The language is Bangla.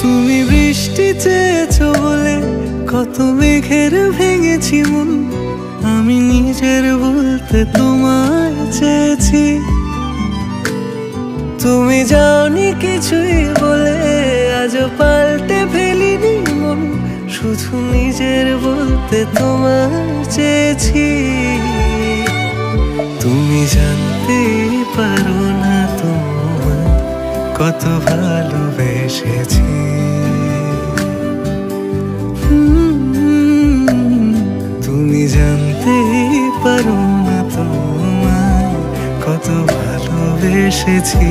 তুমি বৃষ্টি চেয়েছো বলে কত মেঘের ভেঙেছি মন, আমি নিজের বলতে তোমায় চেয়েছি। তুমি যাওনি কিছুই বলে আজও পাল্টে ফেলিনি মন, শুধু নিজের বলতে তোমায় চেয়েছি। তুমি জানতেই পারো না তোমায় কত ভালোবেসেছি। তুমি জানতেই পারো না তোমায় কত ভালোবেসেছি।